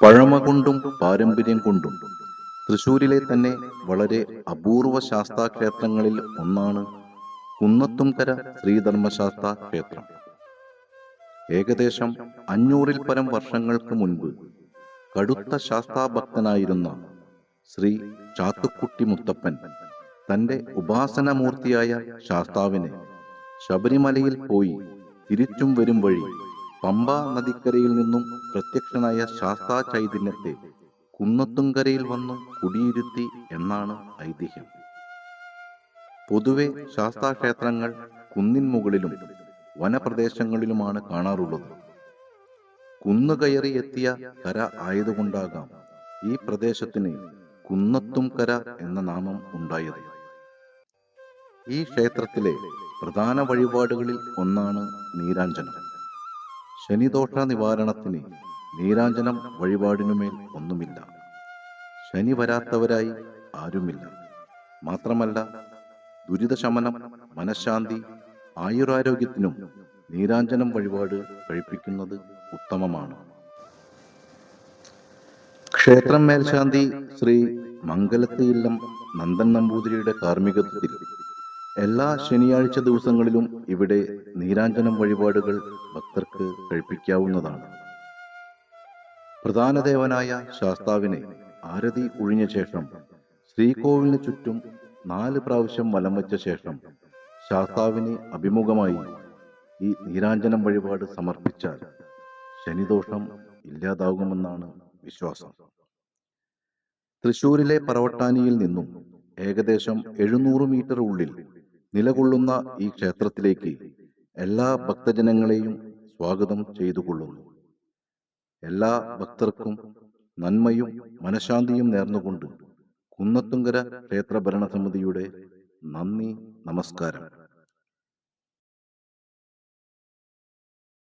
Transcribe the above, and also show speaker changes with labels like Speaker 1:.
Speaker 1: പഴമ കൊണ്ടും പാരമ്പര്യം കൊണ്ടും തൃശൂരിലെ തന്നെ വളരെ അപൂർവ ശാസ്താക്ഷേത്രങ്ങളിൽ ഒന്നാണ് കുന്നത്തുംകര ശ്രീധർമ്മശാസ്താ ക്ഷേത്രം. ഏകദേശം 500-ൽ പരം വർഷങ്ങൾക്ക് മുൻപ് കടുത്ത ശാസ്താഭക്തനായിരുന്ന ശ്രീ ചാത്തുക്കുട്ടി മുത്തപ്പൻ തന്റെ ഉപാസനമൂർത്തിയായ ശാസ്താവിനെ ശബരിമലയിൽ പോയി തിരിച്ചും വരും വഴി പമ്പ നദിക്കരയിൽ നിന്നും പ്രത്യക്ഷനായ ശാസ്താ ചൈതന്യത്തെ കുന്നത്തുംകരയിൽ വന്നു കുടിയിരുത്തി എന്നാണ് ഐതിഹ്യം. പൊതുവെ ശാസ്താക്ഷേത്രങ്ങൾ കുന്നിൻ മുകളിലും വനപ്രദേശങ്ങളിലുമാണ് കാണാറുള്ളത്. കുന്നുകയറി എത്തിയ കര ആയതുകൊണ്ടാകാം ഈ പ്രദേശത്തിന് കുന്നത്തുംകര എന്ന നാമം ഉണ്ടായത്. ഈ ക്ഷേത്രത്തിലെ പ്രധാന വഴിപാടുകളിൽ ഒന്നാണ് നീരാഞ്ജനം. ശനിദോഷ നിവാരണത്തിന് നീരാഞ്ജനം വഴിപാടിനുമേൽ ഒന്നുമില്ല. ശനി വരാത്തവരായി ആരുമില്ല. മാത്രമല്ല, ദുരിതശമനം, മനഃശാന്തി, ആയുരാരോഗ്യത്തിനും നീരാഞ്ജനം വഴിപാട് കഴിപ്പിക്കുന്നത് ഉത്തമമാണ്. ക്ഷേത്രം മേൽശാന്തി ശ്രീ മംഗലത്ത് ഇല്ലം നന്ദൻ നമ്പൂതിരിയുടെ കാർമ്മികത്വത്തിൽ എല്ലാ ശനിയാഴ്ച ദിവസങ്ങളിലും ഇവിടെ നീരാഞ്ജനം വഴിപാടുകൾ ഭക്തർക്ക് കഴിപ്പിക്കാവുന്നതാണ്. പ്രധാന ദേവനായ ശാസ്താവിനെ ആരതി ഒഴിഞ്ഞ ശേഷം ശ്രീകോവിലിന് ചുറ്റും 4 പ്രാവശ്യം വലം വച്ച ശേഷം ശാസ്താവിന് അഭിമുഖമായി ഈ നീരാഞ്ജനം വഴിപാട് സമർപ്പിച്ചാൽ ശനിദോഷം ഇല്ലാതാകുമെന്നാണ് വിശ്വാസം. തൃശൂരിലെ പറവട്ടാനിയിൽ നിന്നും ഏകദേശം 700 മീറ്റർ ഉള്ളിൽ നിലകൊള്ളുന്ന ഈ ക്ഷേത്രത്തിലേക്ക് എല്ലാ ഭക്തജനങ്ങളെയും സ്വാഗതം ചെയ്തുകൊള്ളുന്നു. എല്ലാ ഭക്തർക്കും നന്മയും മനഃശാന്തിയും നേർന്നുകൊണ്ട് കുന്നത്തുംകര ക്ഷേത്ര ഭരണസമിതിയുടെ നന്ദി, നമസ്കാരം.